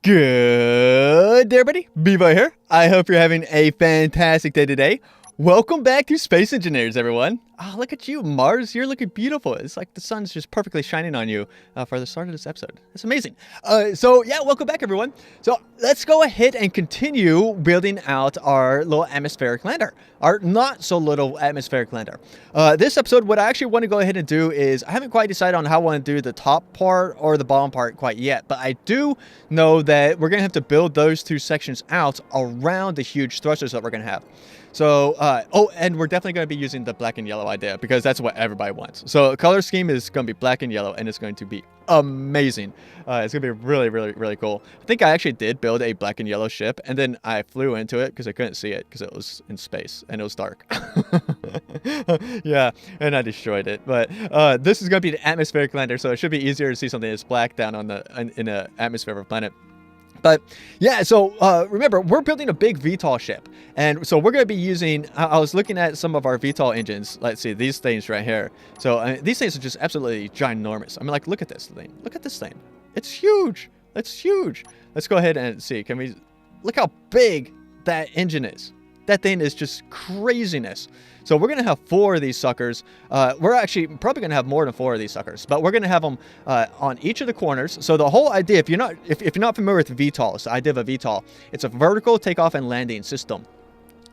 Good day, everybody. Bevo here. I hope you're having a fantastic day today. Welcome back to Space Engineers, everyone. Oh, look at you, Mars. You're looking beautiful. It's like the sun's just perfectly shining on you for the start of this episode. It's amazing. Yeah, welcome back, everyone. So let's go ahead and continue building out our little atmospheric lander, our not so little atmospheric lander. This episode, what I actually want to go ahead and do is, I haven't quite decided on how I want to do the top part or the bottom part quite yet, but I do know that we're going to have to build those two sections out around the huge thrusters that we're going to have. So, and we're definitely going to be using the black and yellow idea because that's what everybody wants. So, color scheme is going to be black and yellow, and it's going to be amazing. It's going to be really, really, really cool. I think I actually did build a black and yellow ship, and then I flew into it because I couldn't see it because it was in space and it was dark. Yeah, and I destroyed it. But this is going to be the atmospheric lander, so it should be easier to see something that's black down on in the atmosphere of a planet. But yeah, so remember, we're building a big VTOL ship. And so we're going to be using, I was looking at some of our VTOL engines. Let's see, these things right here. So these things are just absolutely ginormous. I mean, like, look at this thing. Look at this thing. It's huge. It's huge. Let's go ahead and see. Can we look how big that engine is? That thing is just craziness. So we're going to have 4 of these suckers. We're actually probably going to have more than 4 of these suckers, but we're going to have them on each of the corners. So the whole idea, if you're not familiar with VTOL, it's the idea of a VTOL. It's a vertical takeoff and landing system.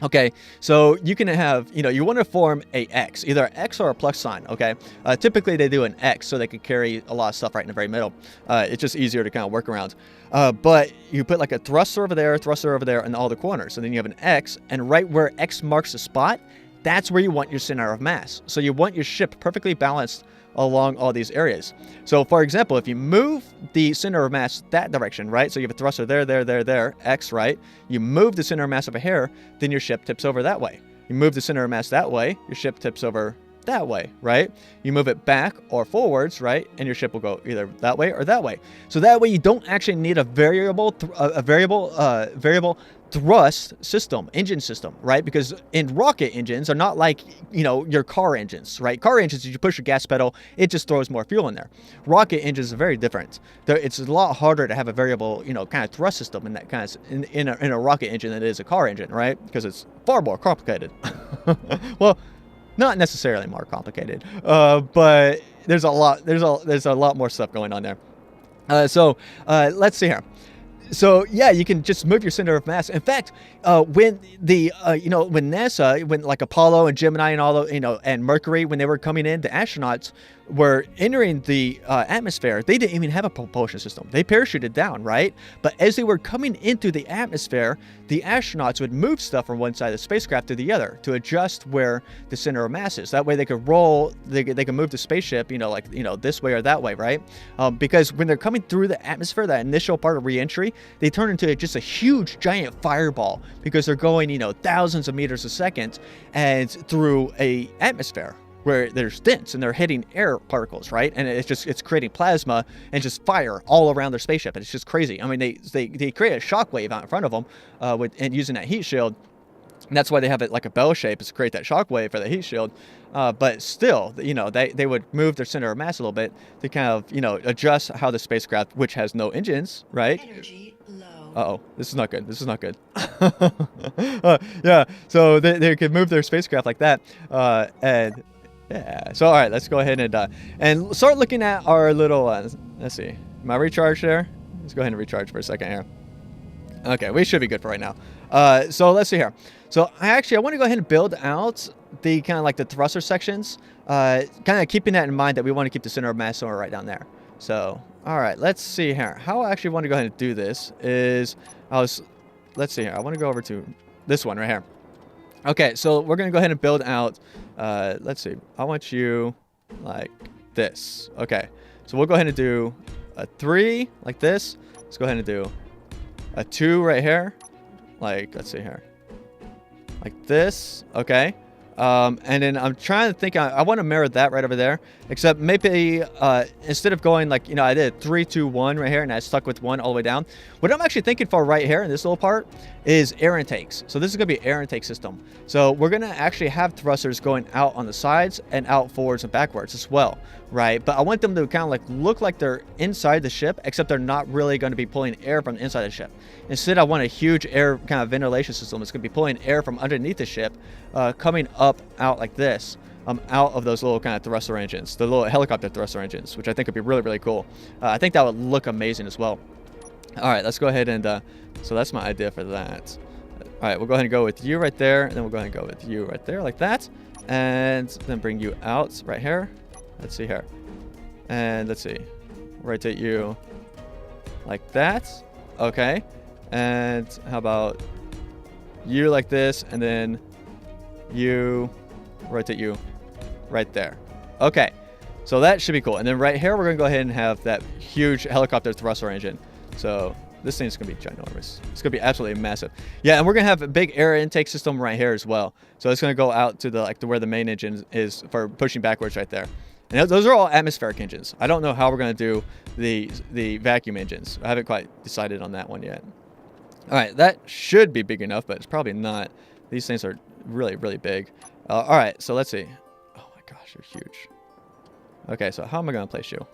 Okay, so you can have, you want to form a X, either an X or a plus sign, okay? Typically, they do an X so they can carry a lot of stuff right in the very middle. It's just easier to kind of work around. But you put like a thruster over there, and all the corners. So then you have an X, and right where X marks the spot, that's where you want your center of mass. So you want your ship perfectly balanced along all these areas. So for example, if you move the center of mass that direction, right? So you have a thruster there, X, right? You move the center of mass over here, then your ship tips over that way. You move the center of mass that way, your ship tips over that way, right? You move it back or forwards, right? And your ship will go either that way or that way. So that way you don't actually need a variable thrust system, engine system, right? Because in rocket engines are not like, your car engines, right? Car engines, you push a gas pedal, it just throws more fuel in there. Rocket engines are very different. It's a lot harder to have a variable, kind of thrust system in that kind of, in a rocket engine than it is a car engine, right? Because it's far more complicated. Well, not necessarily more complicated, but there's a lot more stuff going on there. Let's see here. So yeah, you can just move your center of mass. In fact, when NASA, when like Apollo and Gemini and all the, and Mercury, when they were coming in, the astronauts were entering the atmosphere. They didn't even have a propulsion system. They parachuted down, right? But as they were coming into the atmosphere, the astronauts would move stuff from one side of the spacecraft to the other to adjust where the center of mass is. That way they could roll, they could move the spaceship, this way or that way, right? Because when they're coming through the atmosphere, that initial part of re-entry, they turn into just a huge giant fireball because they're going, thousands of meters a second and through a atmosphere where there's dents and they're hitting air particles, right? And it's creating plasma and just fire all around their spaceship. And it's just crazy. I mean, they create a shockwave out in front of them and using that heat shield. And that's why they have it like a bell shape, is to create that shockwave for the heat shield. But still, they would move their center of mass a little bit to kind of, adjust how the spacecraft, which has no engines, right? Energy low. Uh-oh, this is not good. This is not good. Yeah, so they could move their spacecraft like that. And yeah, so all right, let's go ahead and start looking at our little, let's see, my recharge there. Let's go ahead and recharge for a second here. Okay, we should be good for right now. So let's see here. So I want to go ahead and build out the kind of like the thruster sections, kind of keeping that in mind that we want to keep the center of mass somewhere right down there. So, all right, let's see here. How I actually want to go ahead and do this is, let's see here. I want to go over to this one right here. Okay, so we're going to go ahead and build out, let's see. I want you like this. Okay, so we'll go ahead and do a 3 like this. Let's go ahead and do a 2 right here. Like, let's see here. Like this, okay. And then I'm trying to think, I want to mirror that right over there, except maybe instead of going like, I did 3, 2, 1 right here and I stuck with 1 all the way down. What I'm actually thinking for right here in this little part is air intakes. So this is going to be air intake system. So we're going to actually have thrusters going out on the sides and out forwards and backwards as well, right? But I want them to kind of like look like they're inside the ship, except they're not really going to be pulling air from inside the ship. Instead, I want a huge air kind of ventilation system. It's going to be pulling air from underneath the ship, coming up out like this, out of those little kind of thruster engines, the little helicopter thruster engines, which I think would be really, really cool. I think that would look amazing as well. All right, let's go ahead and, so that's my idea for that. All right, we'll go ahead and go with you right there, and then we'll go ahead and go with you right there like that. And then bring you out right here. Let's see here. And let's see, rotate you like that. Okay. And how about you like this, and then you rotate you right there. Okay, so that should be cool. And then right here, we're gonna go ahead and have that huge helicopter thruster engine. So this thing's gonna be ginormous. It's gonna be absolutely massive. Yeah, and we're gonna have a big air intake system right here as well. So it's gonna go out to the to where the main engine is for pushing backwards right there. And those are all atmospheric engines. I don't know how we're gonna do the vacuum engines. I haven't quite decided on that one yet. All right, that should be big enough, but it's probably not. These things are really, really big. All right, so let's see. Oh my gosh, you're huge. Okay, so how am I gonna place you?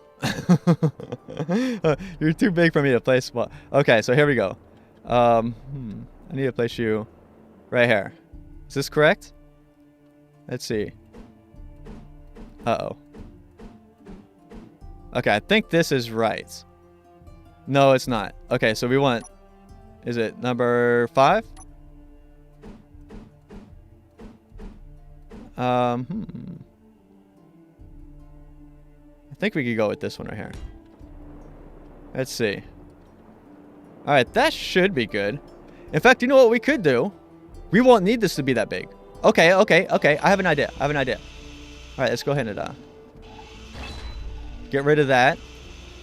You're too big for me to place. Well, okay, so here we go. I need to place you right here. Is this correct? Let's see. Uh-oh. Okay, I think this is right. No, it's not. Okay, so we want, is it number 5? I think we could go with this one right here. Let's see. All right, that should be good. In fact, you know what we could do? We won't need this to be that big. Okay. I have an idea. All right, let's go ahead and get rid of that.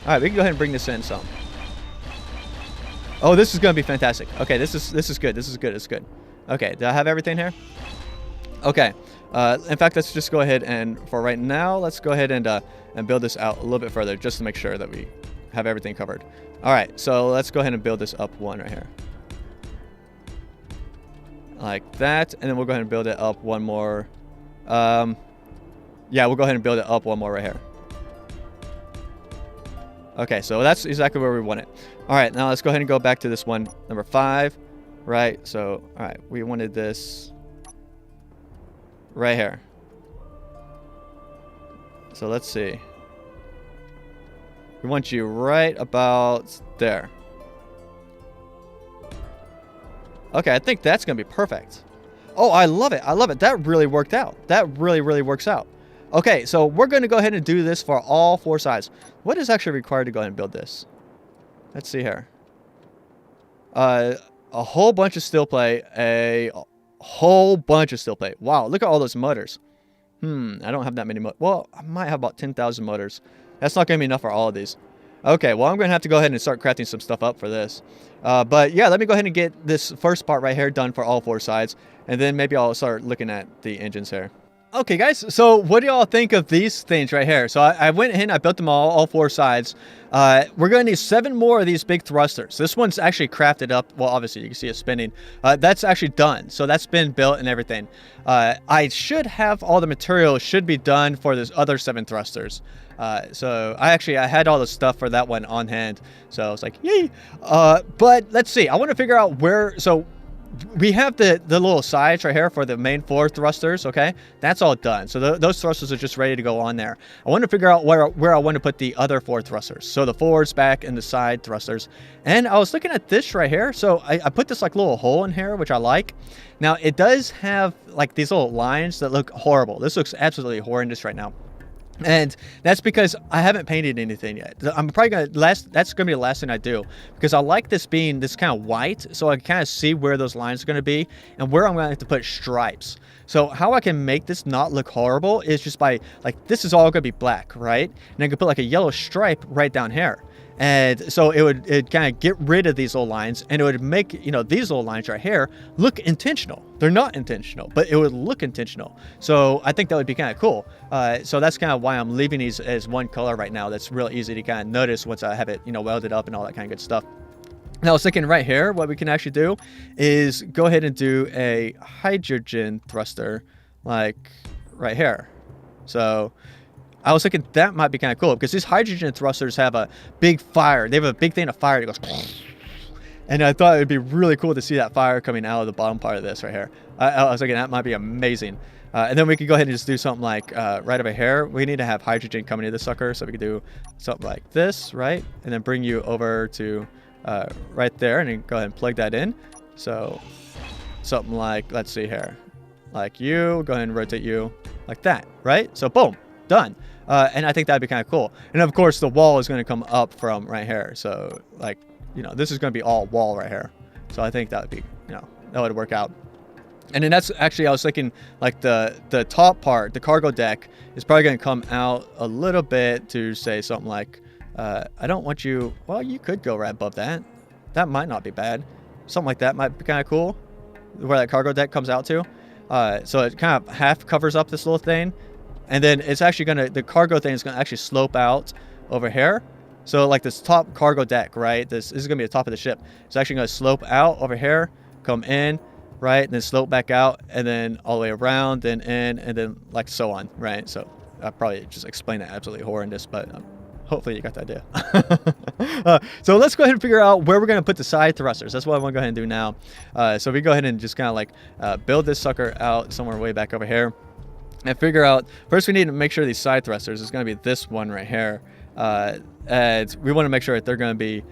All right, we can go ahead and bring this in some. Oh, this is gonna be fantastic. Okay, this is good. This is good. Okay, did I have everything here? Okay. In fact, let's just go ahead and for right now, let's go ahead and build this out a little bit further just to make sure that we have everything covered. All right, so let's go ahead and build this up one right here. Like that, and then we'll go ahead and build it up one more. Yeah, we'll go ahead and build it up one more right here. Okay, so that's exactly where we want it. All right, now let's go ahead and go back to this one, number 5, right? So, all right, we wanted this right here. So let's see. We want you right about there. Okay, I think that's going to be perfect. Oh, I love it. That really worked out. That really works out. Okay, so we're going to go ahead and do this for all 4 sides. What is actually required to go ahead and build this? Let's see here. A whole bunch of steel plate. A whole bunch of steel plate. Wow, look at all those motors. I don't have that many motors. Well, I might have about 10,000 motors. That's not going to be enough for all of these. Okay, well, I'm going to have to go ahead and start crafting some stuff up for this. But yeah, let me go ahead and get this first part right here done for all 4 sides. And then maybe I'll start looking at the engines here. Okay, guys, so what do y'all think of these things right here? So I went in, I built them all 4 sides. We're going to need 7 more of these big thrusters. This one's actually crafted up. Well, obviously, you can see it spinning. That's actually done. So that's been built and everything. I should have all the materials should be done for this other 7 thrusters. So I had all the stuff for that one on hand. So I was like, yay. But let's see. I want to figure out where. So we have the little sides right here for the main 4 thrusters. Okay, that's all done. So those thrusters are just ready to go on there. I want to figure out where I want to put the other 4 thrusters. So the forwards, back, and the side thrusters. And I was looking at this right here. So I put this like little hole in here, which I like. Now it does have like these little lines that look horrible. This looks absolutely horrendous right now. And that's because I haven't painted anything yet. I'm probably that's gonna be the last thing I do, because I like this being this kind of white, so I can kind of see where those lines are gonna be and where I'm gonna have to put stripes. So how I can make this not look horrible is just by like, this is all gonna be black, right? And I can put like a yellow stripe right down here. And so it kind of get rid of these little lines, and it would make, you know, these little lines right here look intentional. They're not intentional, but it would look intentional. So I think that would be kind of cool. So that's kind of why I'm leaving these as one color right now. That's real easy to kind of notice once I have it, you know, welded up and all that kind of good stuff. Now, I was thinking right here, what we can actually do is go ahead and do a hydrogen thruster, like right here. So I was thinking that might be kind of cool because these hydrogen thrusters have a big fire. They have a big thing of fire that goes, and I thought it'd be really cool to see that fire coming out of the bottom part of this right here. I was thinking that might be amazing. And then we could go ahead and just do something like right over here. We need to have hydrogen coming to the sucker, so we could do something like this, right? And then bring you over to right there, and then go ahead and plug that in. So something like, let's see here, like you, go ahead and rotate you like that, right? So boom, done. And I think that'd be kind of cool. And of course, the wall is going to come up from right here. So like, you know, this is going to be all wall right here. So I think that would be, you know, that would work out. And then that's actually, I was thinking like the top part, the cargo deck is probably going to come out a little bit to say something like, I don't want you, well, you could go right above that. That might not be bad. Something like that might be kind of cool, where that cargo deck comes out to. So it kind of half covers up this little thing. And then it's actually going to, the cargo thing is going to actually slope out over here. So like this top cargo deck, right? This is going to be the top of the ship. It's actually going to slope out over here, come in, right? And then slope back out, and then all the way around, then in, and then like so on, right? So I probably just explained that absolutely horrendous, but hopefully you got the idea. So let's go ahead and figure out where we're going to put the side thrusters. That's what I want to go ahead and do now. So we go ahead and just kind of like build this sucker out somewhere way back over here. And figure out, first we need to make sure these side thrusters is going to be this one right here. And we want to make sure that they're going to be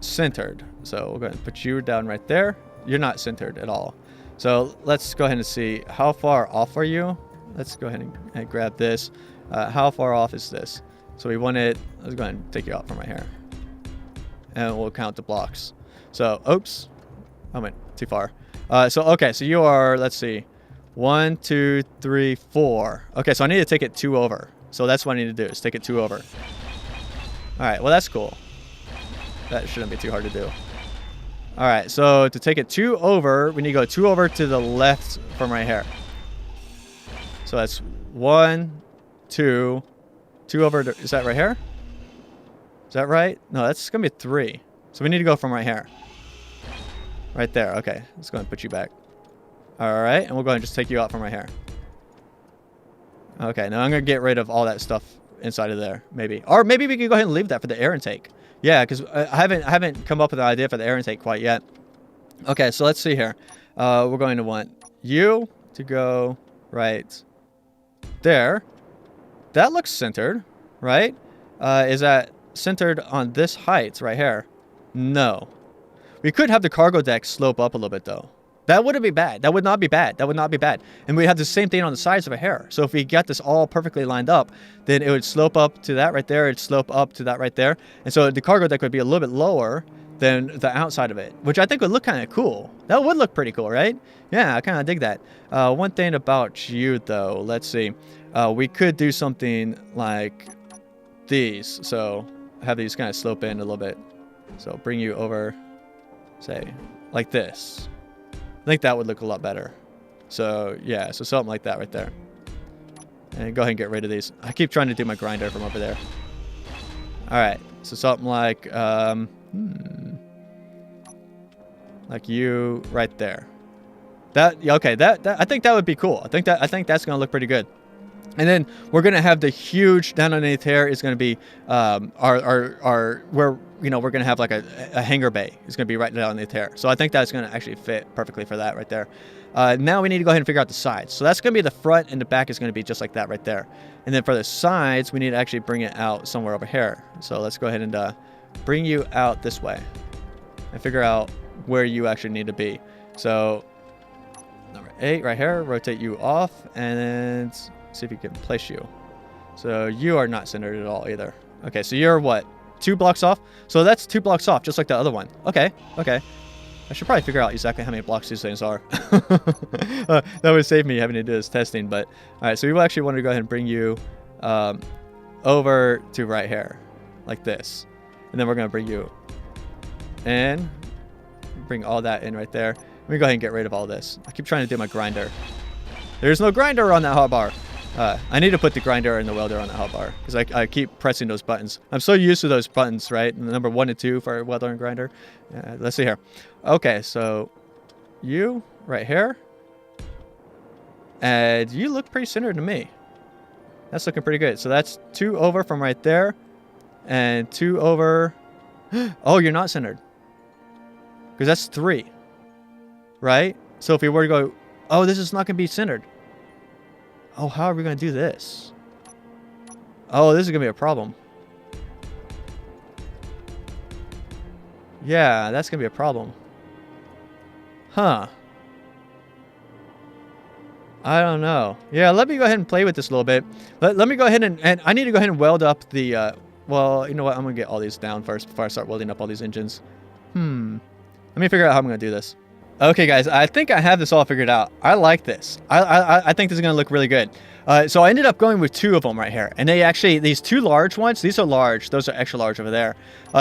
centered. So we'll go ahead and put you down right there. You're not centered at all. So let's go ahead and see how far off are you. Let's go ahead and grab this. How far off is this? So we want it, let's go ahead and take you out from right here. And we'll count the blocks. So, oops, I went too far. Okay, so you are, let's see, 1, 2, 3, 4. Okay, so I need to take it 2 over. So that's what I need to do, is take it 2 over. All right, well, that's cool. That shouldn't be too hard to do. All right, so to take it 2 over, we need to go 2 over to the left from right here. So that's 1, 2, 2 over to, is that right here? Is that right? No, that's going to be 3. So we need to go from right here. Right there. Okay, let's go ahead and put you back. All right, and we'll go ahead and just take you out from right here. Okay, now I'm going to get rid of all that stuff inside of there, maybe. Or maybe we can go ahead and leave that for the air intake. Yeah, because I haven't come up with an idea for the air intake quite yet. Okay, so let's see here. We're going to want you to go right there. That looks centered, right? Is that centered on this height right here? No. We could have the cargo deck slope up a little bit, though. That wouldn't be bad. That would not be bad. That would not be bad. And we have the same thing on the sides of a hair. So if we get this all perfectly lined up, then it would slope up to that right there. It'd slope up to that right there. And so the cargo deck would be a little bit lower than the outside of it, which I think would look kind of cool. That would look pretty cool, right? Yeah, I kind of dig that. One thing about you, though, let's see. We could do something like these. So have these kind of slope in a little bit. So bring you over, say, like this. I think that would look a lot better. So yeah, so something like that right there. And go ahead and get rid of these. I keep trying to do my grinder from over there. All right, so something like you right there. Okay, that I think that would be cool. I think that's gonna look pretty good. And then we're gonna have the huge down underneath here is gonna be our where we're gonna have like a hangar bay. It's gonna be right down underneath here. So I think that's gonna actually fit perfectly for that right there. Now we need to go ahead and figure out the sides. So that's gonna be the front, and the back is gonna be just like that right there. And then for the sides, we need to actually bring it out somewhere over here. So let's go ahead and bring you out this way and figure out where you actually need to be. So number 8 right here, rotate you off, and then see if you can place you. So you are not centered at all either. Okay, so you're what? 2 blocks off? So that's 2 blocks off, just like the other one. Okay. I should probably figure out exactly how many blocks these things are. That would save me having to do this testing. But all right, so we actually want to go ahead and bring you over to right here, like this. And then we're going to bring you in, bring all that in right there. Let me go ahead and get rid of all this. I keep trying to do my grinder. There's no grinder on that hotbar. I need to put the grinder and the welder on the hotbar because I keep pressing those buttons. I'm so used to those buttons, right? And the number 1 and 2 for welder and grinder. Let's see here. Okay, so you right here. And you look pretty centered to me. That's looking pretty good. So that's 2 over from right there. And 2 over. Oh, you're not centered. Because that's 3. Right? So if we were to go... Oh, this is not going to be centered. Oh, how are we going to do this? Oh, this is going to be a problem. Yeah, that's going to be a problem. Huh. I don't know. Yeah, let me go ahead and play with this a little bit. Let me go ahead and I need to go ahead and weld up the... well, you know what? I'm going to get all these down first before I start welding up all these engines. Let me figure out how I'm going to do this. Okay, guys, I think I have this all figured out. I like this. I think this is going to look really good. So I ended up going with 2 of them right here. And they actually, these 2 large ones, these are large. Those are extra large over there.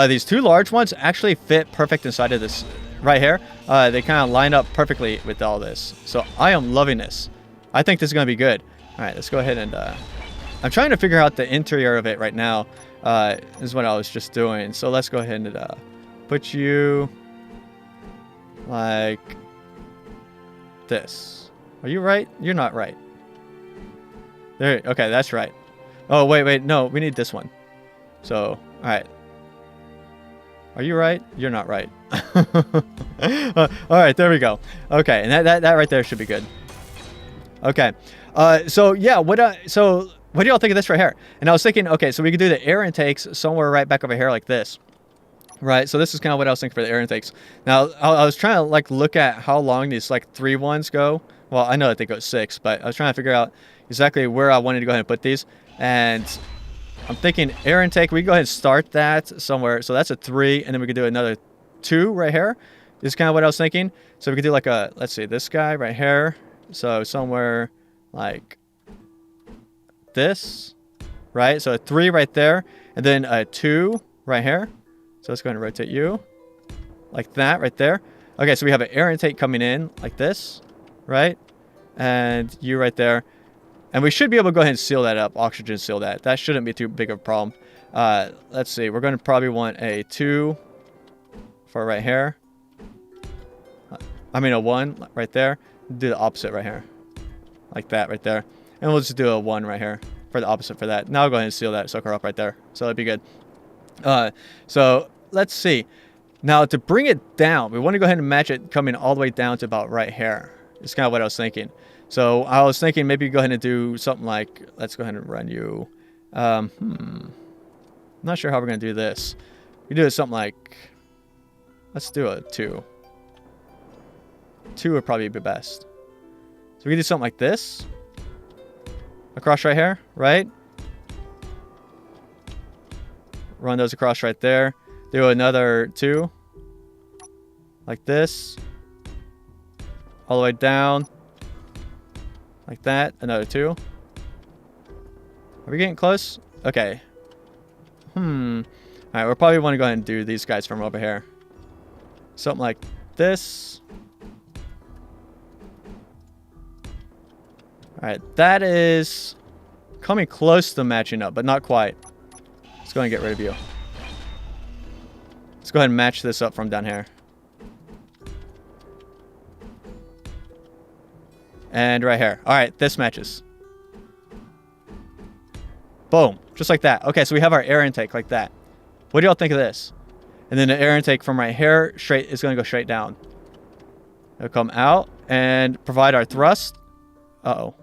These 2 large ones actually fit perfect inside of this right here. They kind of line up perfectly with all this. So I am loving this. I think this is going to be good. All right, let's go ahead and... I'm trying to figure out the interior of it right now. This is what I was just doing. So let's go ahead and put you... like this. Are you right? You're not right. There. Okay, that's right. Oh, wait. No, we need this one. So, all right. Are you right? You're not right. All right, there we go. Okay, and that right there should be good. Okay. So yeah, what do y'all think of this right here? And I was thinking, okay, so we could do the air intakes somewhere right back over here like this. Right, so this is kind of what I was thinking for the air intakes. Now, I was trying to like look at how long these like 3 ones go. Well, I know that they go 6, but I was trying to figure out exactly where I wanted to go ahead and put these. And I'm thinking air intake, we can go ahead and start that somewhere. So that's a 3, and then we could do another 2 right here. This is kind of what I was thinking. So we could do like a, let's see, this guy right here. So somewhere like this, right? So a 3 right there, and then a 2 right here. So let's go ahead and rotate you like that right there. Okay, so we have an air intake coming in like this, right? And you right there. And we should be able to go ahead and seal that up, oxygen seal that. That shouldn't be too big of a problem. Let's see, we're going to probably want a 2 for right here. I mean a 1 right there. Do the opposite right here. Like that right there. And we'll just do a 1 right here for the opposite for that. Now I'll go ahead and seal that sucker up right there. So that'd be good. So let's see. Now to bring it down, we want to go ahead and match it coming all the way down to about right here. It's kind of what I was thinking. So I was thinking maybe go ahead and do something like, let's go ahead and run you. I'm not sure how we're going to do this. We do it something like, let's do a 2. 2 would probably be best. So we can do something like this. Across right here, right? Run those across right there. Do another 2. Like this. All the way down. Like that. Another 2. Are we getting close? Okay. Alright, we'll probably want to go ahead and do these guys from over here. Something like this. Alright, that is coming close to matching up, but not quite. Let's go ahead and get rid of you. Let's go ahead and match this up from down here. And right here. Alright, this matches. Boom. Just like that. Okay, so we have our air intake like that. What do y'all think of this? And then the air intake from right here straight is going to go straight down. It'll come out and provide our thrust. Uh-oh.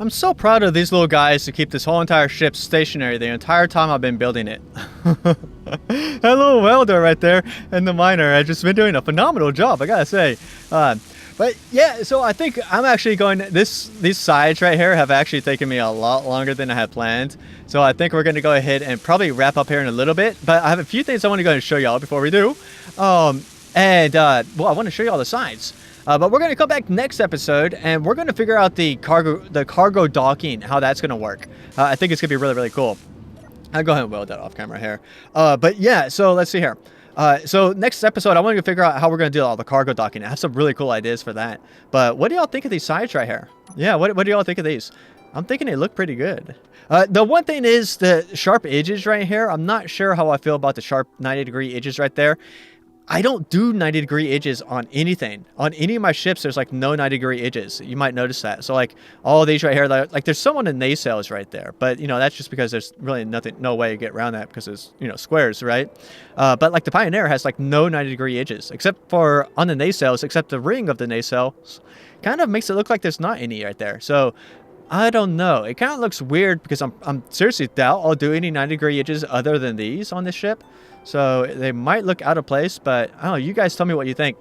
I'm so proud of these little guys to keep this whole entire ship stationary the entire time I've been building it. That little welder right there and the miner have just been doing a phenomenal job, I gotta say. But yeah, so I think I'm actually going, these sides right here have actually taken me a lot longer than I had planned. So I think we're going to go ahead and probably wrap up here in a little bit. But I have a few things I want to go ahead and show y'all before we do. Well, I want to show y'all the sides. But we're going to come back next episode, and we're going to figure out the cargo docking, how that's going to work. I think it's going to be really, really cool. I'll go ahead and weld that off camera here. But yeah, so let's see here. So next episode, I want to figure out how we're going to do all the cargo docking. I have some really cool ideas for that. But what do y'all think of these sides right here? Yeah, what do y'all think of these? I'm thinking they look pretty good. The one thing is the sharp edges right here. I'm not sure how I feel about the sharp 90-degree edges right there. I don't do 90-degree edges on anything. On any of my ships, there's like no 90-degree edges. You might notice that. So like all these right here, like there's some on the nacelles right there. But, you know, that's just because there's really no way to get around that because it's, you know, squares, right? But like the Pioneer has like no 90-degree edges except for on the nacelles, except the ring of the nacelles kind of makes it look like there's not any right there. So I don't know. It kind of looks weird because I'm seriously doubt I'll do any 90-degree edges other than these on this ship. So they might look out of place, but I don't know. You guys tell me what you think.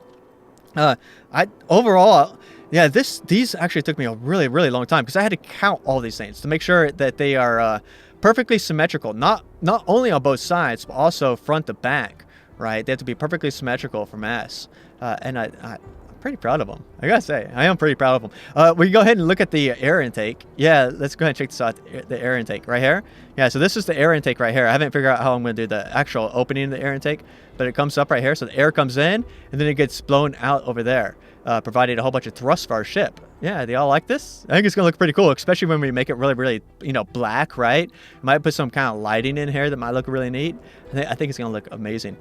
Overall, yeah, these actually took me a really, really long time because I had to count all these things to make sure that they are perfectly symmetrical, not only on both sides, but also front to back, right? They have to be perfectly symmetrical for mass. And I'm pretty proud of them. I gotta say, I am pretty proud of them. We can go ahead and look at the air intake. Yeah, let's go ahead and check this out. The air intake right here. Yeah, so this is the air intake right here. I haven't figured out how I'm going to do the actual opening of the air intake, but it comes up right here. So the air comes in, and then it gets blown out over there, providing a whole bunch of thrust for our ship. Yeah, do y'all like this? I think it's going to look pretty cool, especially when we make it really, really, you know, black, right? Might put some kind of lighting in here that might look really neat. I think it's going to look amazing.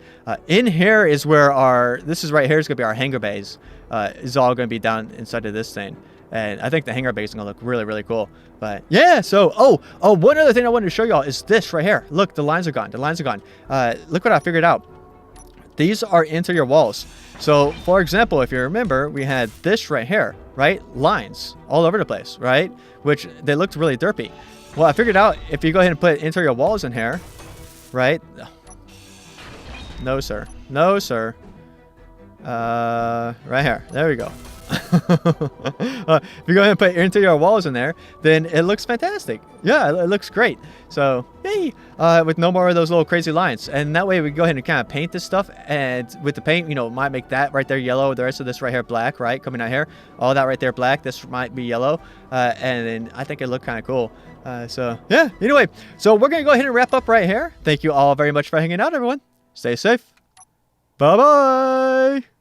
In here is where this is right here is going to be our hangar bays. Is all going to be down inside of this thing. And I think the hangar base is going to look really, really cool. But yeah, so, one other thing I wanted to show y'all is this right here. Look, the lines are gone. The lines are gone. Look what I figured out. These are interior walls. So, for example, if you remember, we had this right here, right? Lines all over the place, right? Which they looked really derpy. Well, I figured out if you go ahead and put interior walls in here, right? No, sir. No, sir. Right here. There we go. If you go ahead and put interior walls in there, then it looks fantastic. Yeah, it looks great. So, yay! With no more of those little crazy lines. And that way we can go ahead and kind of paint this stuff. And with the paint, you know, might make that right there yellow. The rest of this right here black, right? Coming out here. All that right there black. This might be yellow. And then I think it looked kind of cool. So, yeah. Anyway, so we're going to go ahead and wrap up right here. Thank you all very much for hanging out, everyone. Stay safe. Bye-bye.